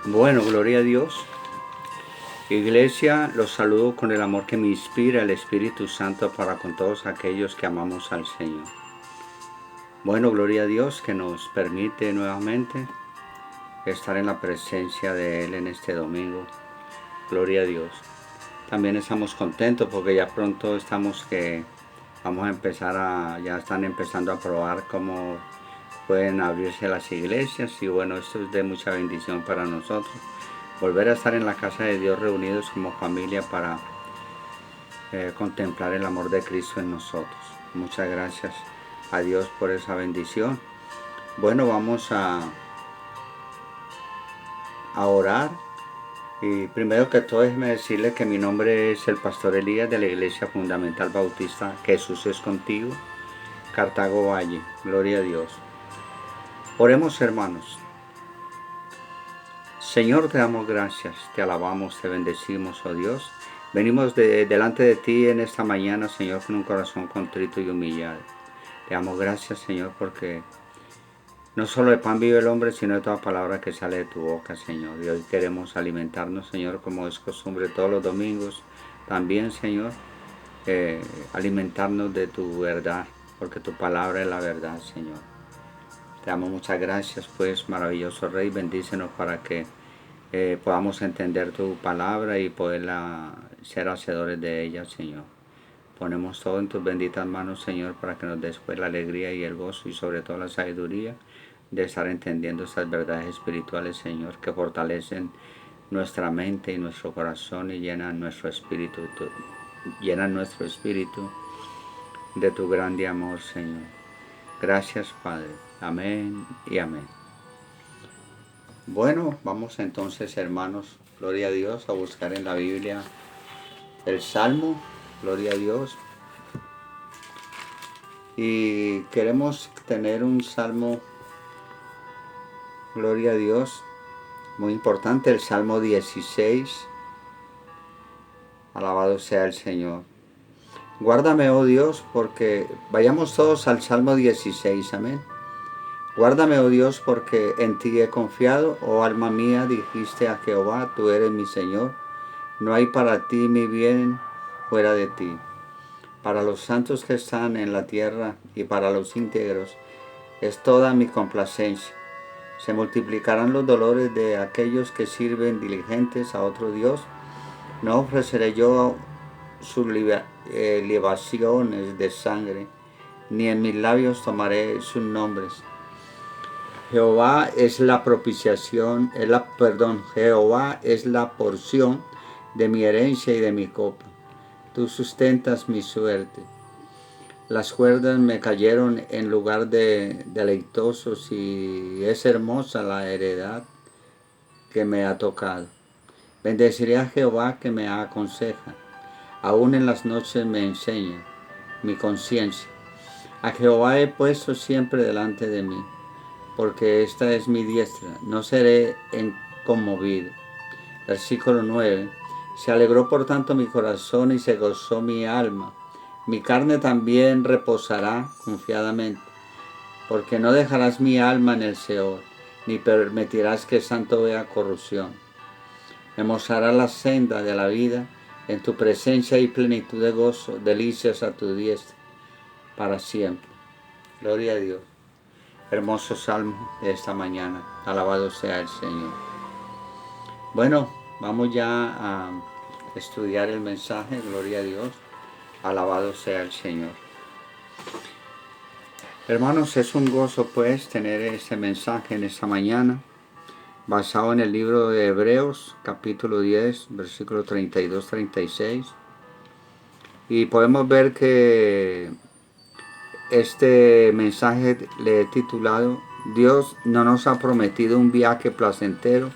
Bueno, gloria a Dios. Iglesia, los saludo con el amor que me inspira el Espíritu Santo para con todos aquellos que amamos al Señor. Bueno, gloria a Dios que nos permite nuevamente estar en la presencia de Él en este domingo. Gloria a Dios. También estamos contentos porque ya pronto vamos a ya están empezando a probar cómo pueden abrirse las iglesias y bueno, esto es de mucha bendición para nosotros. Volver a estar en la casa de Dios reunidos como familia para contemplar el amor de Cristo en nosotros. Muchas gracias a Dios por esa bendición. Bueno, vamos a orar. Y primero que todo déjeme decirle que mi nombre es el Pastor Elías de la Iglesia Fundamental Bautista Jesús es Contigo, Cartago Valle. Gloria a Dios. Oremos, hermanos. Señor, te damos gracias, te alabamos, te bendecimos, oh Dios. Venimos delante de ti en esta mañana, Señor, con un corazón contrito y humillado. Te damos gracias, Señor, porque no solo de pan vive el hombre, sino de toda palabra que sale de tu boca, Señor. Y hoy queremos alimentarnos, Señor, como es costumbre todos los domingos. También, Señor, alimentarnos de tu verdad, porque tu palabra es la verdad, Señor. Te damos muchas gracias, pues, maravilloso Rey. Bendícenos para que podamos entender tu palabra y poder ser hacedores de ella, Señor. Ponemos todo en tus benditas manos, Señor, para que nos des pues la alegría y el gozo y sobre todo la sabiduría de estar entendiendo estas verdades espirituales, Señor, que fortalecen nuestra mente y nuestro corazón y llenan nuestro espíritu de tu grande amor, Señor. Gracias, Padre. Amén y amén. Bueno, vamos entonces, hermanos, gloria a Dios, a buscar en la Biblia el Salmo, gloria a Dios. Y queremos tener un Salmo, gloria a Dios, muy importante, el Salmo 16. Alabado sea el Señor. Guárdame, oh Dios, porque vayamos todos al Salmo 16, amén. Guárdame, oh Dios, porque en ti he confiado, oh alma mía, dijiste a Jehová, tú eres mi Señor. No hay para ti mi bien fuera de ti. Para los santos que están en la tierra y para los íntegros es toda mi complacencia. Se multiplicarán los dolores de aquellos que sirven diligentes a otro Dios. No ofreceré yo sus libaciones de sangre, ni en mis labios tomaré sus nombres. Jehová es la propiciación, Jehová es la porción de mi herencia y de mi copa. Tú sustentas mi suerte. Las cuerdas me cayeron en lugar de deleitosos y es hermosa la heredad que me ha tocado. Bendeciré a Jehová que me aconseja. Aún en las noches me enseña mi conciencia. A Jehová he puesto siempre delante de mí, porque esta es mi diestra, no seré conmovido. Versículo 9. Se alegró por tanto mi corazón y se gozó mi alma. Mi carne también reposará confiadamente, porque no dejarás mi alma en el Seol, ni permitirás que el santo vea corrupción. Me mostrará la senda de la vida, en tu presencia y plenitud de gozo, delicias a tu diestra, para siempre. Gloria a Dios. Hermoso salmo de esta mañana. Alabado sea el Señor. Bueno, vamos ya a estudiar el mensaje. Gloria a Dios. Alabado sea el Señor. Hermanos, es un gozo pues tener este mensaje en esta mañana, basado en el libro de Hebreos, capítulo 10, versículo 32-36. Y podemos ver que este mensaje le he titulado: Dios no nos ha prometido un viaje placentero,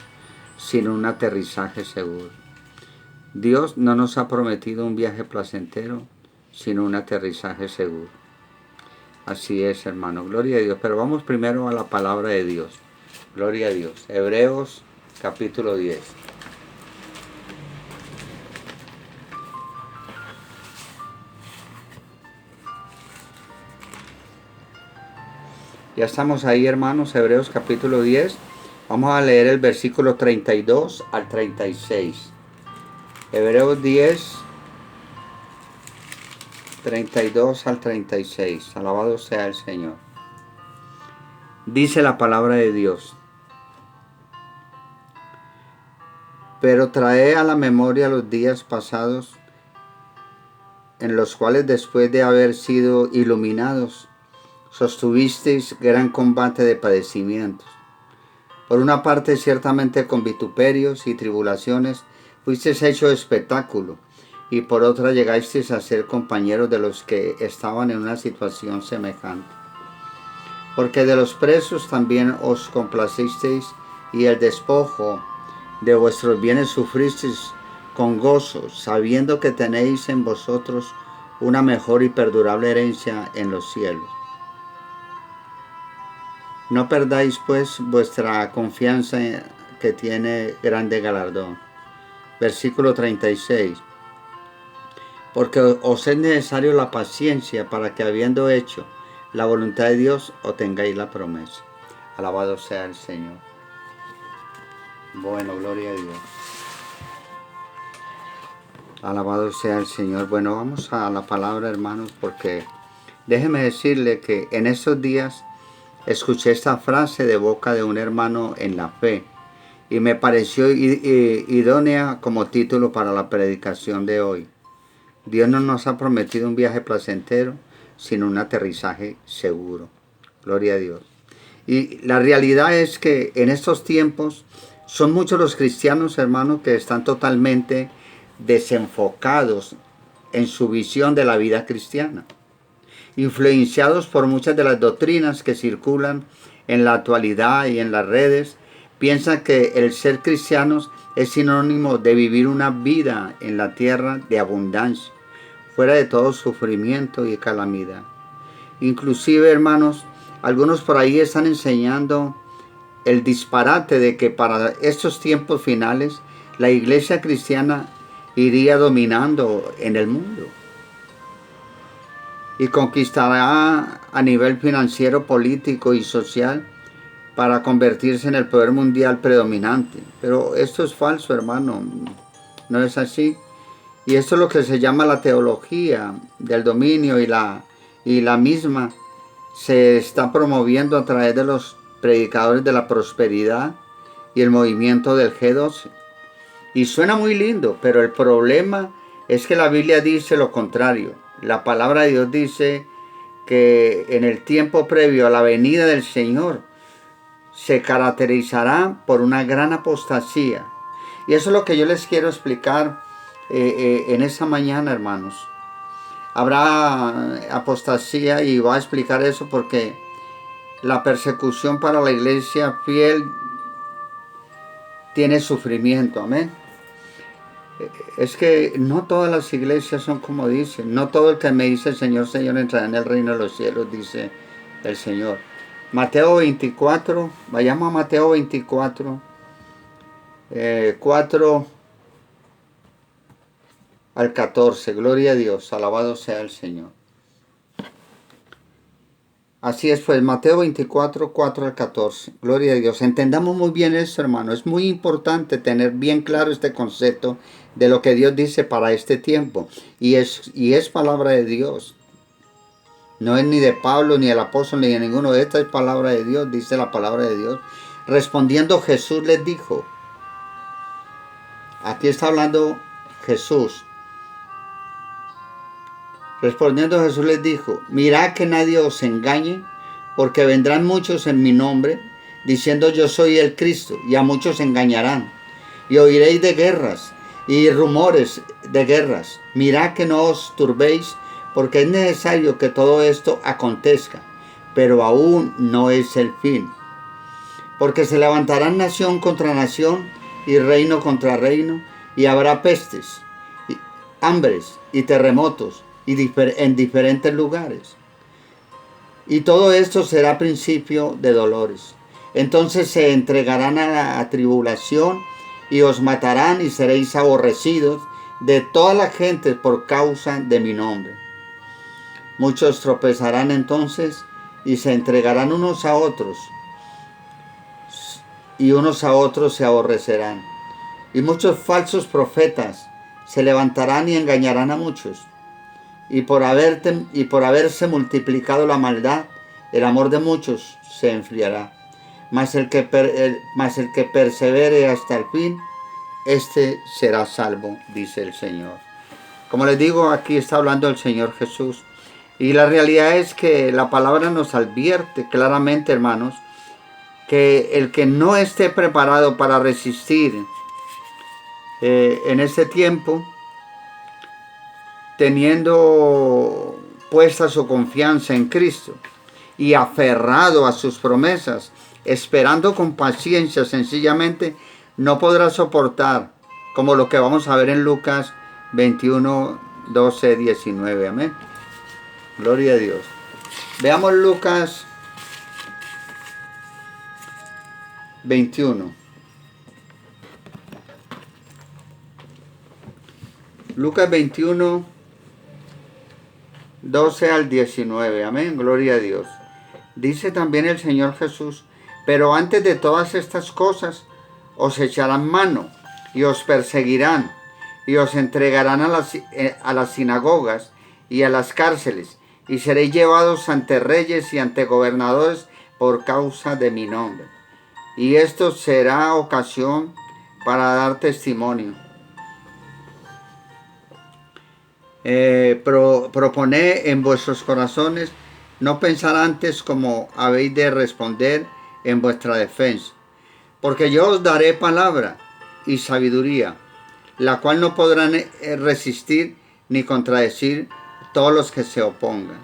sino un aterrizaje seguro. Dios no nos ha prometido un viaje placentero, sino un aterrizaje seguro. Así es, hermano, gloria a Dios. Pero vamos primero a la palabra de Dios. Gloria a Dios. Hebreos capítulo 10. Ya estamos ahí, hermanos, Hebreos capítulo 10. Vamos a leer el versículo 32 al 36. Hebreos 10, 32 al 36. Alabado sea el Señor. Dice la palabra de Dios: pero trae a la memoria los días pasados, en los cuales después de haber sido iluminados, sostuvisteis gran combate de padecimientos. Por una parte, ciertamente con vituperios y tribulaciones fuisteis hecho espectáculo, y por otra llegasteis a ser compañeros de los que estaban en una situación semejante. Porque de los presos también os complacisteis, y el despojo de vuestros bienes sufristeis con gozo, sabiendo que tenéis en vosotros una mejor y perdurable herencia en los cielos. No perdáis pues vuestra confianza, que tiene grande galardón. Versículo 36. Porque os es necesario la paciencia, para que habiendo hecho la voluntad de Dios, obtengáis la promesa. Alabado sea el Señor. Bueno, gloria a Dios. Alabado sea el Señor. Bueno, vamos a la palabra, hermanos, porque déjeme decirle que en estos días escuché esta frase de boca de un hermano en la fe y me pareció idónea como título para la predicación de hoy. Dios no nos ha prometido un viaje placentero, sino un aterrizaje seguro. Gloria a Dios. Y la realidad es que en estos tiempos son muchos los cristianos, hermanos, que están totalmente desenfocados en su visión de la vida cristiana, influenciados por muchas de las doctrinas que circulan en la actualidad y en las redes. Piensan que el ser cristianos es sinónimo de vivir una vida en la tierra de abundancia, fuera de todo sufrimiento y calamidad. Inclusive, hermanos, algunos por ahí están enseñando el disparate de que para estos tiempos finales la iglesia cristiana iría dominando en el mundo y conquistará a nivel financiero, político y social para convertirse en el poder mundial predominante. Pero esto es falso, hermano, no es así. Y esto es lo que se llama la teología del dominio, y la misma se está promoviendo a través de los predicadores de la prosperidad y el movimiento del G12. Y suena muy lindo, pero el problema es que la Biblia dice lo contrario. La palabra de Dios dice que en el tiempo previo a la venida del Señor se caracterizará por una gran apostasía. Y eso es lo que yo les quiero explicar en esta mañana, hermanos. Habrá apostasía, y voy a explicar eso porque la persecución para la iglesia fiel tiene sufrimiento. Amén. Es que no todas las iglesias son como dicen. No todo el que me dice Señor, Señor entrará en el reino de los cielos, dice el Señor. Mateo 24, vayamos a Mateo 24, 4 al 14. Gloria a Dios, alabado sea el Señor. Así es, pues, Mateo 24, 4 al 14. Gloria a Dios. Entendamos muy bien esto, hermano. Es muy importante tener bien claro este concepto de lo que Dios dice para este tiempo. Y es palabra de Dios. No es ni de Pablo, ni el apóstol, ni de ninguno. Esta es palabra de Dios, dice la palabra de Dios. Respondiendo Jesús les dijo. Aquí está hablando Jesús. Respondiendo Jesús les dijo: mirad que nadie os engañe, porque vendrán muchos en mi nombre, diciendo yo soy el Cristo, y a muchos engañarán. Y oiréis de guerras y rumores de guerras. Mirad que no os turbéis, porque es necesario que todo esto acontezca, pero aún no es el fin. Porque se levantarán nación contra nación, y reino contra reino, y habrá pestes, y hambres y terremotos, en diferentes lugares. Y todo esto será principio de dolores. Entonces se entregarán a la tribulación, y os matarán, y seréis aborrecidos de toda la gente por causa de mi nombre. Muchos tropezarán entonces, y se entregarán unos a otros, y unos a otros se aborrecerán. Y muchos falsos profetas se levantarán y engañarán a muchos. Y por haberse multiplicado la maldad, el amor de muchos se enfriará. Mas el que persevere hasta el fin, este será salvo, dice el Señor. Como les digo, aquí está hablando el Señor Jesús. Y la realidad es que la palabra nos advierte claramente, hermanos, que el que no esté preparado para resistir en este tiempo, teniendo puesta su confianza en Cristo y aferrado a sus promesas, esperando con paciencia, sencillamente no podrá soportar, como lo que vamos a ver en Lucas 21, 12, 19. Amén. Gloria a Dios. Veamos Lucas 21. Lucas 21, 12 al 19. Amén. Gloria a Dios. Dice también el Señor Jesús: pero antes de todas estas cosas os echarán mano y os perseguirán y os entregarán a las sinagogas y a las cárceles, y seréis llevados ante reyes y ante gobernadores por causa de mi nombre. Y esto será ocasión para dar testimonio. Proponed en vuestros corazones no pensar antes como habéis de responder en vuestra defensa, porque yo os daré palabra y sabiduría, la cual no podrán resistir ni contradecir todos los que se opongan.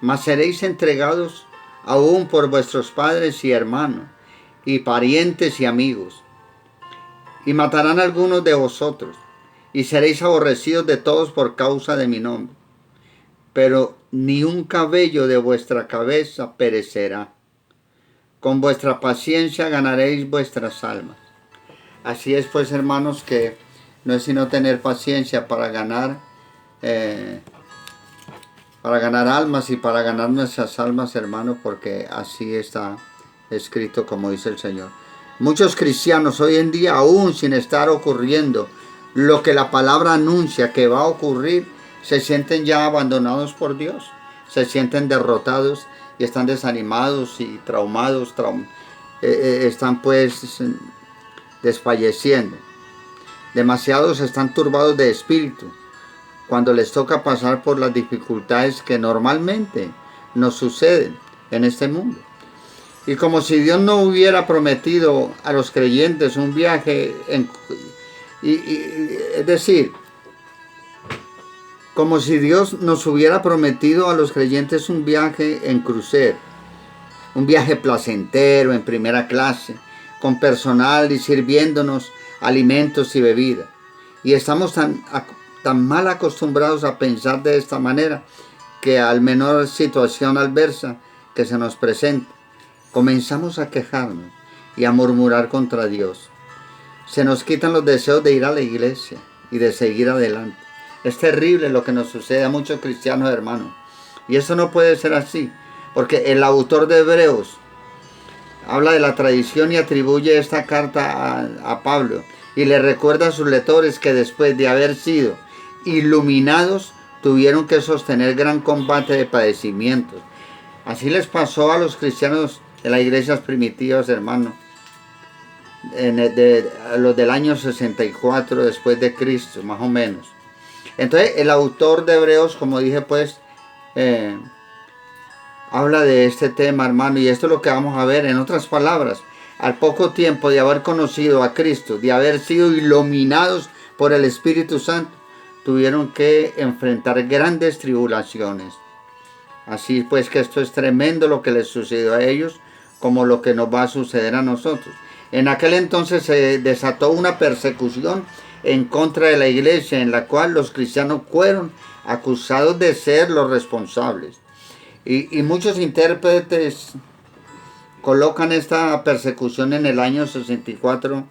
Mas seréis entregados aún por vuestros padres y hermanos, y parientes y amigos, y matarán a algunos de vosotros, y seréis aborrecidos de todos por causa de mi nombre. Pero ni un cabello de vuestra cabeza perecerá. Con vuestra paciencia ganaréis vuestras almas. Así es, pues, hermanos, que no es sino tener paciencia para ganar almas y para ganar nuestras almas, hermanos, porque así está escrito, como dice el Señor. Muchos cristianos hoy en día, aún sin estar ocurriendo lo que la palabra anuncia que va a ocurrir, se sienten ya abandonados por Dios, se sienten derrotados y están desanimados y traumados, están pues desfalleciendo. Demasiados están turbados de espíritu cuando les toca pasar por las dificultades que normalmente nos suceden en este mundo. Y como si Dios no hubiera prometido a los creyentes un viaje, es decir, como si Dios nos hubiera prometido a los creyentes un viaje en crucero, un viaje placentero en primera clase, con personal y sirviéndonos alimentos y bebida. Y estamos tan mal acostumbrados a pensar de esta manera que al menor situación adversa que se nos presenta, comenzamos a quejarnos y a murmurar contra Dios. Se nos quitan los deseos de ir a la iglesia y de seguir adelante. Es terrible lo que nos sucede a muchos cristianos, hermanos. Y eso no puede ser así, porque el autor de Hebreos habla de la tradición y atribuye esta carta a Pablo y le recuerda a sus lectores que después de haber sido iluminados tuvieron que sostener gran combate de padecimientos. Así les pasó a los cristianos de las iglesias primitivas, hermanos, los del año 64 después de Cristo, más o menos. Entonces el autor de Hebreos, como dije, pues habla de este tema, hermano, y esto es lo que vamos a ver. En otras palabras, al poco tiempo de haber conocido a Cristo, de haber sido iluminados por el Espíritu Santo, tuvieron que enfrentar grandes tribulaciones. Así pues que esto es tremendo lo que les sucedió a ellos, como lo que nos va a suceder a nosotros. En aquel entonces se desató una persecución en contra de la iglesia, en la cual los cristianos fueron acusados de ser los responsables. Y muchos intérpretes colocan esta persecución en el año 64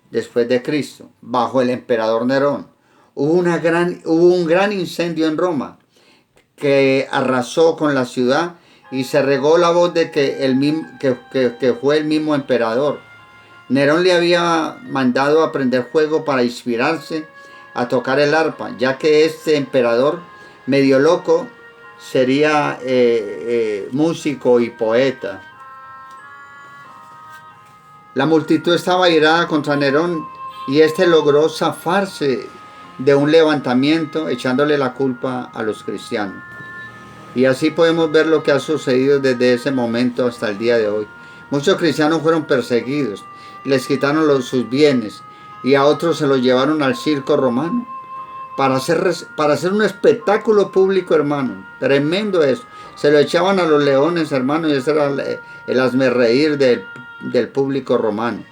después de Cristo, bajo el emperador Nerón. Hubo un gran incendio en Roma que arrasó con la ciudad y se regó la voz de que fue el mismo emperador. Nerón le había mandado aprender juego para inspirarse a tocar el arpa, ya que este emperador medio loco sería músico y poeta. La multitud estaba irada contra Nerón y este logró zafarse de un levantamiento echándole la culpa a los cristianos. Y así podemos ver lo que ha sucedido desde ese momento hasta el día de hoy. Muchos cristianos fueron perseguidos, les quitaron sus bienes y a otros se los llevaron al circo romano para hacer un espectáculo público, hermano. Tremendo eso. Se lo echaban a los leones, hermano, y ese era el hazmerreír del público romano.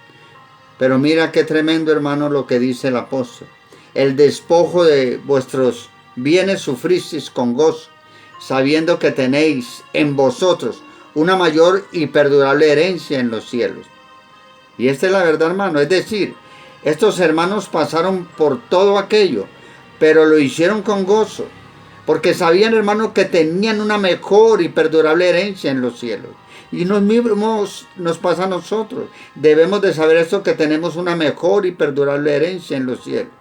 Pero mira qué tremendo, hermano, lo que dice el apóstol. El despojo de vuestros bienes sufristeis con gozo, sabiendo que tenéis en vosotros una mayor y perdurable herencia en los cielos. Y esta es la verdad, hermano. Es decir, estos hermanos pasaron por todo aquello, pero lo hicieron con gozo, porque sabían, hermano, que tenían una mejor y perdurable herencia en los cielos. Y nos pasa a nosotros. Debemos de saber esto, que tenemos una mejor y perdurable herencia en los cielos.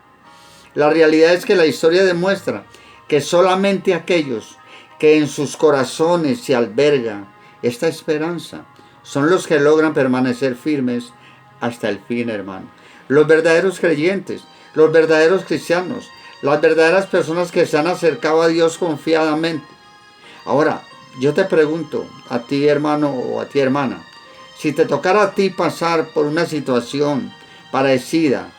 La realidad es que la historia demuestra que solamente aquellos que en sus corazones se alberga esta esperanza son los que logran permanecer firmes hasta el fin, hermano. Los verdaderos creyentes, los verdaderos cristianos, las verdaderas personas que se han acercado a Dios confiadamente. Ahora, yo te pregunto, a ti, hermano, o a ti, hermana, si te tocara a ti pasar por una situación parecida,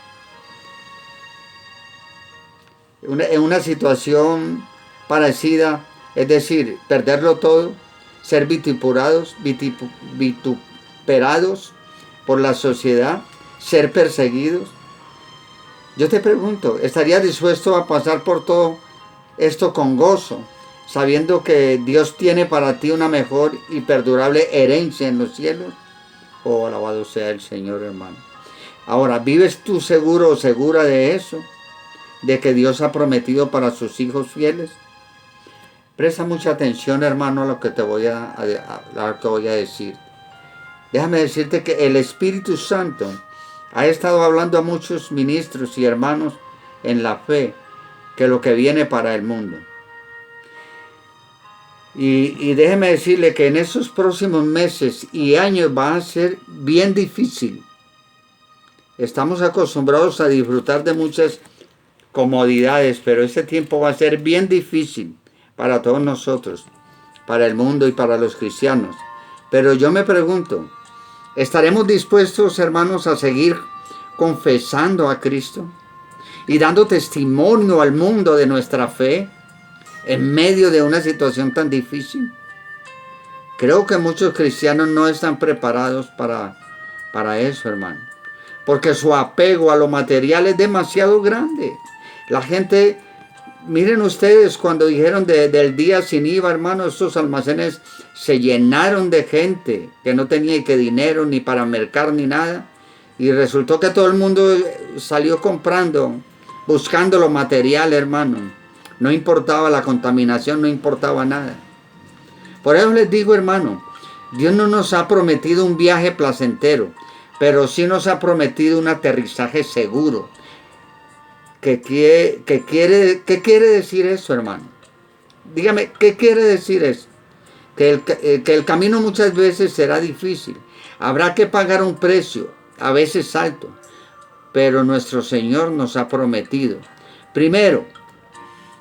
en una situación parecida, es decir, perderlo todo, ser vituperados por la sociedad, ser perseguidos. Yo te pregunto, ¿estarías dispuesto a pasar por todo esto con gozo, sabiendo que Dios tiene para ti una mejor y perdurable herencia en los cielos? Oh, alabado sea el Señor, hermano. Ahora, ¿vives tú seguro o segura de eso? ¿De que Dios ha prometido para sus hijos fieles? Presta mucha atención, hermano, a lo que te voy a decir. Déjame decirte que el Espíritu Santo ha estado hablando a muchos ministros y hermanos en la fe, que lo que viene para el mundo. Y déjeme decirle que en esos próximos meses y años va a ser bien difícil. Estamos acostumbrados a disfrutar de muchas comodidades, pero este tiempo va a ser bien difícil para todos nosotros, para el mundo y para los cristianos. Pero yo me pregunto, ¿estaremos dispuestos, hermanos, a seguir confesando a Cristo y dando testimonio al mundo de nuestra fe en medio de una situación tan difícil? Creo que muchos cristianos no están preparados para eso, hermano, porque su apego a lo material es demasiado grande. La gente, miren ustedes, cuando dijeron del día sin IVA, hermano, estos almacenes se llenaron de gente que no tenía que dinero ni para mercar ni nada, y resultó que todo el mundo salió comprando, buscando lo material, hermano. No importaba la contaminación, no importaba nada. Por eso les digo, hermano, Dios no nos ha prometido un viaje placentero, pero sí nos ha prometido un aterrizaje seguro. ¿Qué quiere decir eso, hermano? Dígame, ¿qué quiere decir eso? Que el camino muchas veces será difícil. Habrá que pagar un precio, a veces alto, pero nuestro Señor nos ha prometido, primero,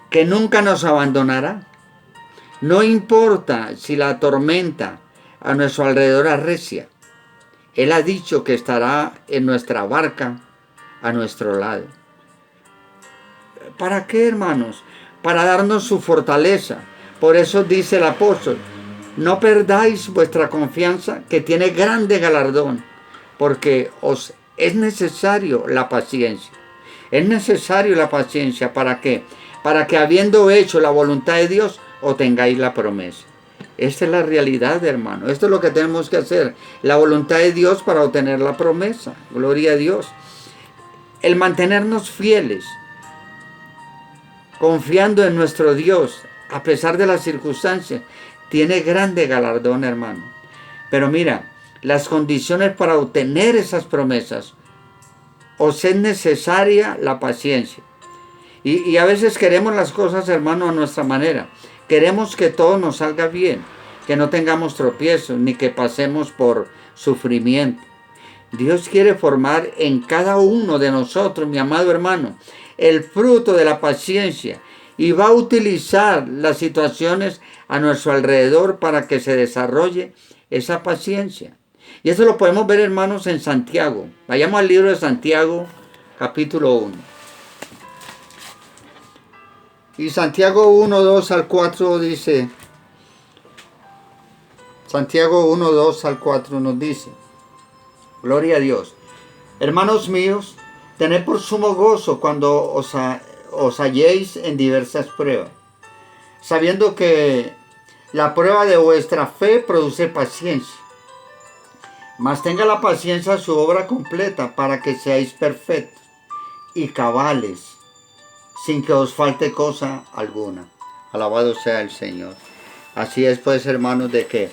que nunca nos abandonará. No importa si la tormenta a nuestro alrededor arrecia. Él ha dicho que estará en nuestra barca a nuestro lado. ¿Para qué, hermanos? Para darnos su fortaleza. Por eso dice el apóstol, no perdáis vuestra confianza, que tiene grande galardón, porque os es necesario la paciencia. Es necesario la paciencia, ¿para qué? Para que habiendo hecho la voluntad de Dios, obtengáis la promesa. Esta es la realidad, hermano. Esto es lo que tenemos que hacer. La voluntad de Dios para obtener la promesa. Gloria a Dios. El mantenernos fieles, confiando en nuestro Dios, a pesar de las circunstancias, tiene grande galardón, hermano. Pero mira, las condiciones para obtener esas promesas, os es necesaria la paciencia. Y a veces queremos las cosas, hermano, a nuestra manera. Queremos que todo nos salga bien, que no tengamos tropiezos, ni que pasemos por sufrimiento. Dios quiere formar en cada uno de nosotros, mi amado hermano, el fruto de la paciencia, y va a utilizar las situaciones a nuestro alrededor para que se desarrolle esa paciencia. Y eso lo podemos ver, hermanos, en Santiago. Vayamos al libro de Santiago, capítulo 1. Y Santiago 1, 2 al 4 dice, Santiago 1, 2 al 4 nos dice, gloria a Dios. Hermanos míos, tened por sumo gozo cuando os halléis en diversas pruebas, sabiendo que la prueba de vuestra fe produce paciencia. Mas tenga la paciencia su obra completa, para que seáis perfectos y cabales, sin que os falte cosa alguna. Alabado sea el Señor. Así es, pues, hermanos, de que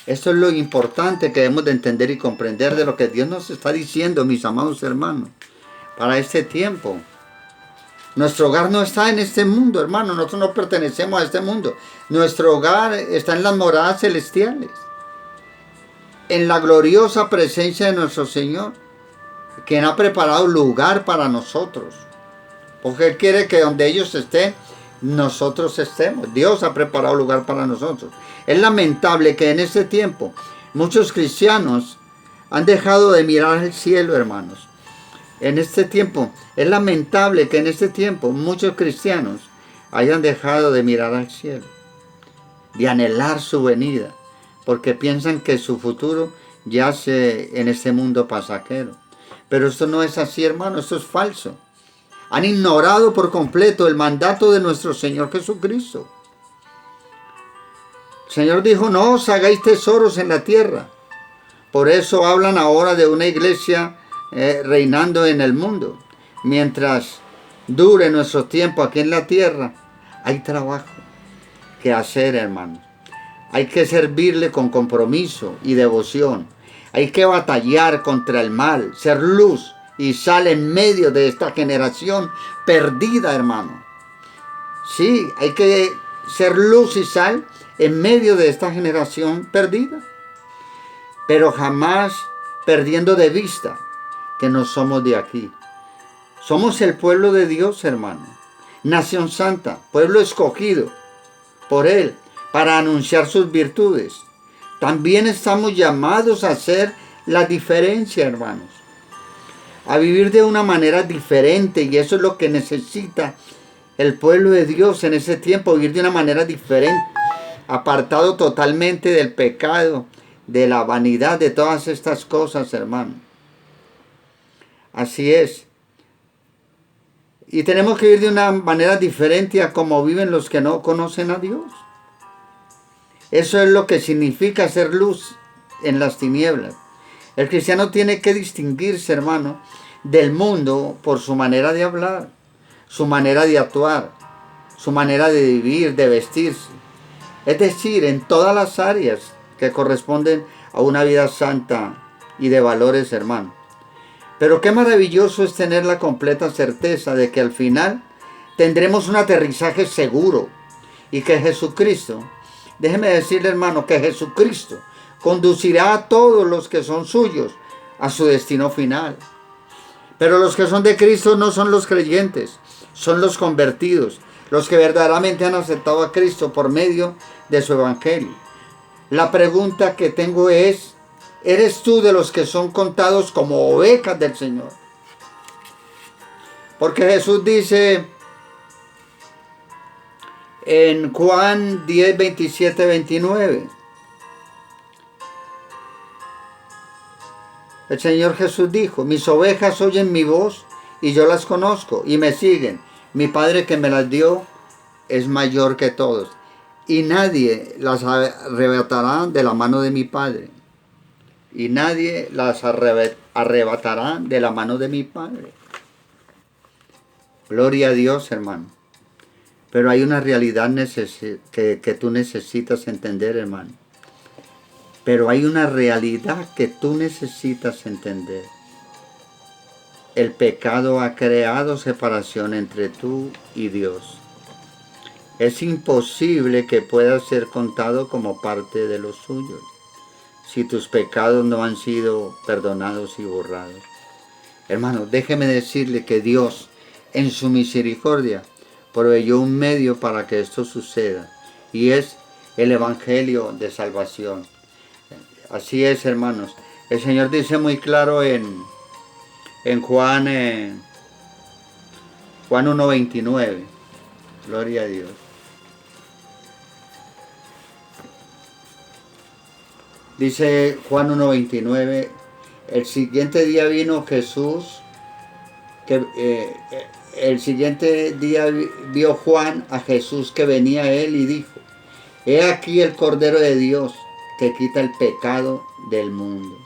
esto es lo importante que debemos de entender y comprender de lo que Dios nos está diciendo, mis amados hermanos, para este tiempo. Nuestro hogar no está en este mundo, hermano. Nosotros no pertenecemos a este mundo. Nuestro hogar está en las moradas celestiales, en la gloriosa presencia de nuestro Señor, quien ha preparado lugar para nosotros. Porque Él quiere que donde ellos estén, nosotros estemos. Dios ha preparado lugar para nosotros. Es lamentable que en este tiempo muchos cristianos han dejado de mirar al cielo, hermanos. En este tiempo, es lamentable que en este tiempo muchos cristianos hayan dejado de mirar al cielo, de anhelar su venida, porque piensan que su futuro yace en este mundo pasajero. Pero esto no es así, hermano, esto es falso. Han ignorado por completo el mandato de nuestro Señor Jesucristo. El Señor dijo, no os hagáis tesoros en la tierra. Por eso hablan ahora de una iglesia reinando en el mundo. Mientras dure nuestro tiempo aquí en la tierra, hay trabajo que hacer, hermanos. Hay que servirle con compromiso y devoción. Hay que batallar contra el mal, ser luz y sal en medio de esta generación perdida, hermano. Sí, hay que ser luz y sal en medio de esta generación perdida. Pero jamás perdiendo de vista que no somos de aquí. Somos el pueblo de Dios, hermano. Nación santa, pueblo escogido por Él para anunciar sus virtudes. También estamos llamados a hacer la diferencia, hermanos. A vivir de una manera diferente, y eso es lo que necesita el pueblo de Dios en ese tiempo, vivir de una manera diferente, apartado totalmente del pecado, de la vanidad, de todas estas cosas, hermano. Así es. Y tenemos que vivir de una manera diferente a como viven los que no conocen a Dios. Eso es lo que significa ser luz en las tinieblas. El cristiano tiene que distinguirse, hermano, del mundo por su manera de hablar, su manera de actuar, su manera de vivir, de vestirse. Es decir, en todas las áreas que corresponden a una vida santa y de valores, hermano. Pero qué maravilloso es tener la completa certeza de que al final tendremos un aterrizaje seguro y que Jesucristo, déjeme decirle, hermano, que Jesucristo conducirá a todos los que son suyos a su destino final. Pero los que son de Cristo no son los creyentes, son los convertidos, los que verdaderamente han aceptado a Cristo por medio de su evangelio. La pregunta que tengo es, ¿eres tú de los que son contados como ovejas del Señor? Porque Jesús dice en Juan 10, 27, 29. El Señor Jesús dijo, mis ovejas oyen mi voz y yo las conozco y me siguen. Mi Padre que me las dio es mayor que todos y nadie las arrebatará de la mano de mi Padre. Y nadie las arrebatará de la mano de mi Padre. Gloria a Dios, hermano. Pero hay una realidad que tú necesitas entender, hermano. Pero hay una realidad que tú necesitas entender. El pecado ha creado separación entre tú y Dios. Es imposible que puedas ser contado como parte de los suyos si tus pecados no han sido perdonados y borrados. Hermano, déjeme decirle que Dios, en su misericordia, proveyó un medio para que esto suceda, y es el Evangelio de salvación. Así es, hermanos. El Señor dice muy claro en Juan 1:29. Gloria a Dios. Dice Juan 1:29, el siguiente día vino Jesús, el siguiente día vio Juan a Jesús que venía a él y dijo, he aquí el Cordero de Dios que quita el pecado del mundo.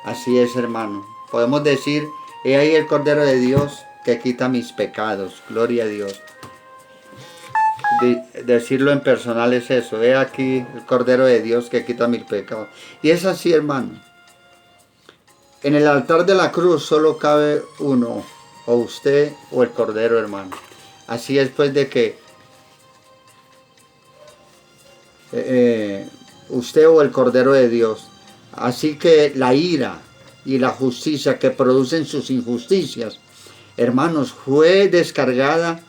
Así es, hermano. Podemos decir, he ahí el Cordero de Dios que quita mis pecados. Gloria a Dios. Decirlo en personal es eso. He aquí el Cordero de Dios que quita mis pecados. Y es así, hermano. En el altar de la cruz solo cabe uno, o usted o el Cordero, hermano. Así es, pues, de que usted o el Cordero de Dios. Así que la ira y la justicia que producen sus injusticias, hermanos, fue descargada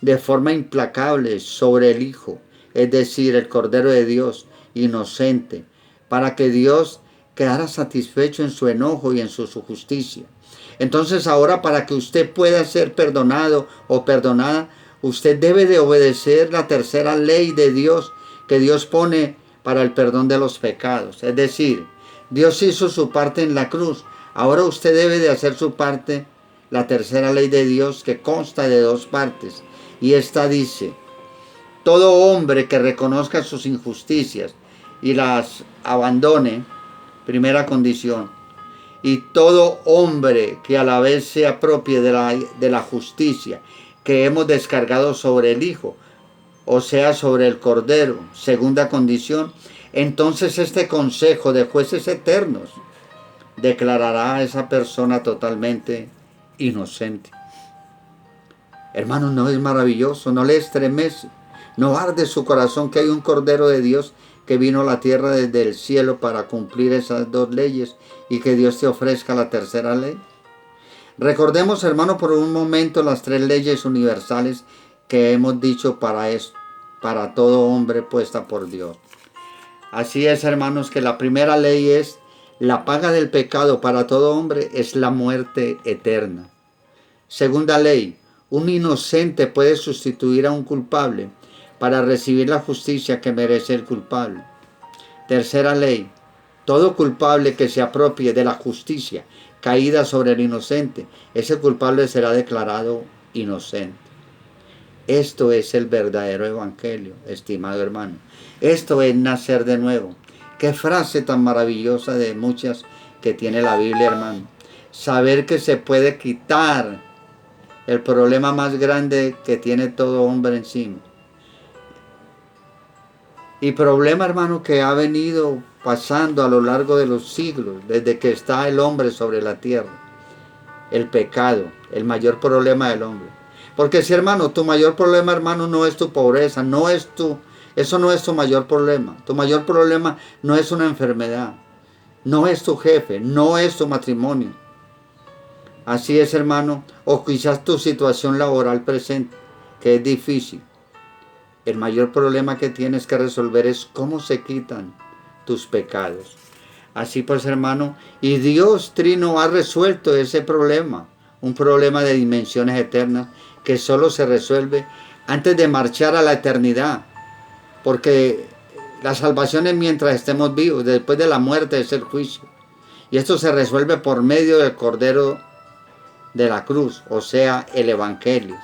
de forma implacable sobre el Hijo, es decir, el Cordero de Dios, inocente, para que Dios quedara satisfecho en su enojo y en su justicia. Entonces ahora, para que usted pueda ser perdonado o perdonada, usted debe de obedecer la tercera ley de Dios que Dios pone para el perdón de los pecados. Es decir, Dios hizo su parte en la cruz. Ahora usted debe de hacer su parte, la tercera ley de Dios, que consta de 2 partes. Y esta dice, todo hombre que reconozca sus injusticias y las abandone, primera condición, y todo hombre que a la vez se apropie de la justicia que hemos descargado sobre el Hijo, o sea, sobre el Cordero, segunda condición, entonces este consejo de jueces eternos declarará a esa persona totalmente inocente. Hermanos, ¿no es maravilloso? ¿No le estremece? ¿No arde su corazón que hay un Cordero de Dios que vino a la tierra desde el cielo para cumplir esas 2 leyes y que Dios te ofrezca la tercera ley? Recordemos, hermano, por un momento las 3 leyes universales que hemos dicho para todo hombre puesta por Dios. Así es, hermanos, que la primera ley es, la paga del pecado para todo hombre es la muerte eterna. Segunda ley, un inocente puede sustituir a un culpable para recibir la justicia que merece el culpable. Tercera ley, todo culpable que se apropie de la justicia caída sobre el inocente, ese culpable será declarado inocente. Esto es el verdadero evangelio, estimado hermano. Esto es nacer de nuevo. Qué frase tan maravillosa de muchas que tiene la Biblia, hermano. Saber que se puede quitar el problema más grande que tiene todo hombre encima. Y problema, hermano, que ha venido pasando a lo largo de los siglos, desde que está el hombre sobre la tierra. El pecado, el mayor problema del hombre. Porque si, hermano, tu mayor problema, hermano, no es tu pobreza, eso no es tu mayor problema. Tu mayor problema no es una enfermedad, no es tu jefe, no es tu matrimonio. Así es, hermano, o quizás tu situación laboral presente, que es difícil. El mayor problema que tienes que resolver es cómo se quitan tus pecados. Así pues, hermano, y Dios Trino ha resuelto ese problema, un problema de dimensiones eternas que solo se resuelve antes de marchar a la eternidad, porque la salvación es mientras estemos vivos, después de la muerte es el juicio. Y esto se resuelve por medio del Cordero de la cruz, o sea, el Evangelio.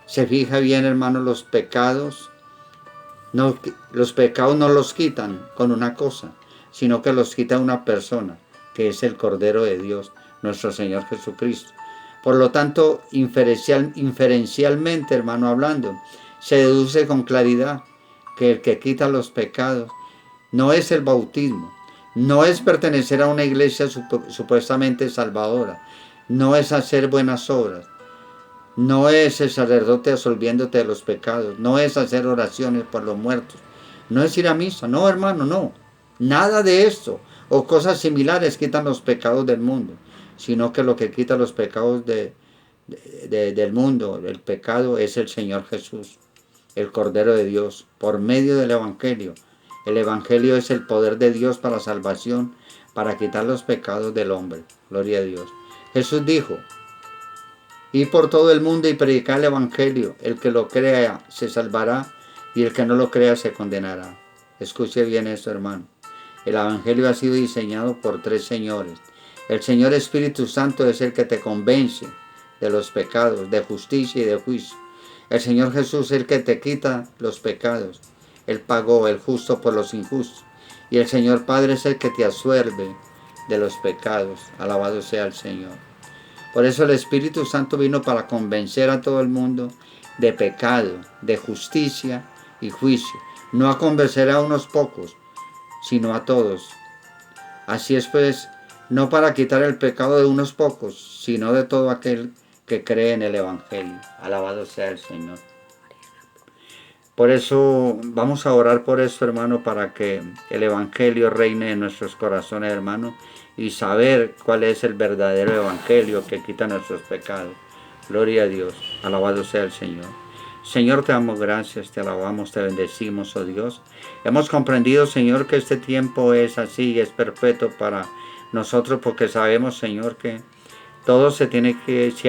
Se fija bien, hermano, los pecados no los quitan con una cosa, sino que los quita una persona, que es el Cordero de Dios, nuestro Señor Jesucristo. Por lo tanto, inferencialmente, hermano, hablando, se deduce con claridad que el que quita los pecados no es el bautismo, no es pertenecer a una iglesia supuestamente salvadora, no es hacer buenas obras, no es el sacerdote absolviéndote de los pecados, no es hacer oraciones por los muertos, no es ir a misa, no hermano, no. Nada de esto o cosas similares quitan los pecados del mundo, sino que lo que quita los pecados del mundo, el pecado, es el Señor Jesús, el Cordero de Dios, por medio del Evangelio. El Evangelio es el poder de Dios para salvación, para quitar los pecados del hombre. Gloria a Dios. Jesús dijo: id por todo el mundo y predicar el Evangelio. El que lo crea se salvará y el que no lo crea se condenará. Escuche bien esto, hermano. El Evangelio ha sido diseñado por tres señores. El Señor Espíritu Santo es el que te convence de los pecados, de justicia y de juicio. El Señor Jesús es el que te quita los pecados. Él pagó, el justo por los injustos. Y el Señor Padre es el que te absuelve de los pecados. Alabado sea el Señor. Por eso el Espíritu Santo vino para convencer a todo el mundo de pecado, de justicia y juicio. No a convencer a unos pocos, sino a todos. Así es pues, no para quitar el pecado de unos pocos, sino de todo aquel que cree en el Evangelio. Alabado sea el Señor. Por eso vamos a orar por eso, hermano, para que el Evangelio reine en nuestros corazones, hermano, y saber cuál es el verdadero Evangelio que quita nuestros pecados. Gloria a Dios. Alabado sea el Señor. Señor, te damos gracias, te alabamos, te bendecimos, oh Dios. Hemos comprendido, Señor, que este tiempo es así y es perpetuo para nosotros, porque sabemos, Señor, que todo se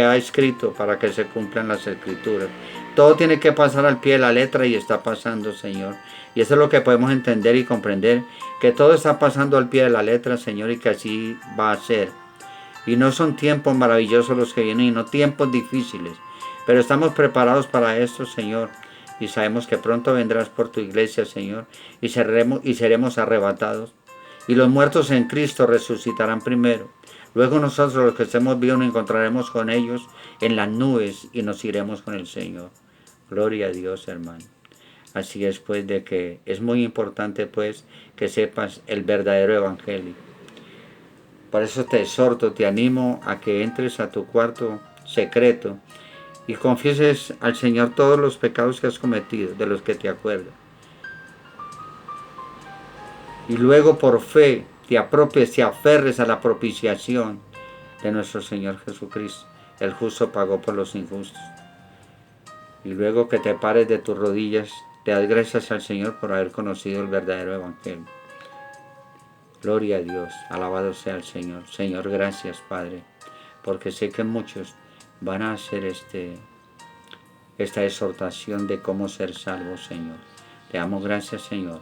ha escrito para que se cumplan las escrituras. Todo tiene que pasar al pie de la letra y está pasando, Señor. Y eso es lo que podemos entender y comprender, que todo está pasando al pie de la letra, Señor, y que así va a ser. Y no son tiempos maravillosos los que vienen, y no tiempos difíciles. Pero estamos preparados para esto, Señor. Y sabemos que pronto vendrás por tu iglesia, Señor, y seremos arrebatados. Y los muertos en Cristo resucitarán primero. Luego nosotros, los que estemos vivos, nos encontraremos con ellos en las nubes y nos iremos con el Señor. Gloria a Dios, hermano. Así es, pues, de que es muy importante, pues, que sepas el verdadero Evangelio. Por eso te exhorto, te animo a que entres a tu cuarto secreto y confieses al Señor todos los pecados que has cometido, de los que te acuerdas. Y luego por fe te apropies, te aferres a la propiciación de nuestro Señor Jesucristo. El justo pagó por los injustos. Y luego que te pares de tus rodillas, te das gracias al Señor por haber conocido el verdadero Evangelio. Gloria a Dios, alabado sea el Señor. Señor, gracias, Padre, porque sé que muchos van a hacer esta exhortación de cómo ser salvos, Señor. Te damos gracias, Señor,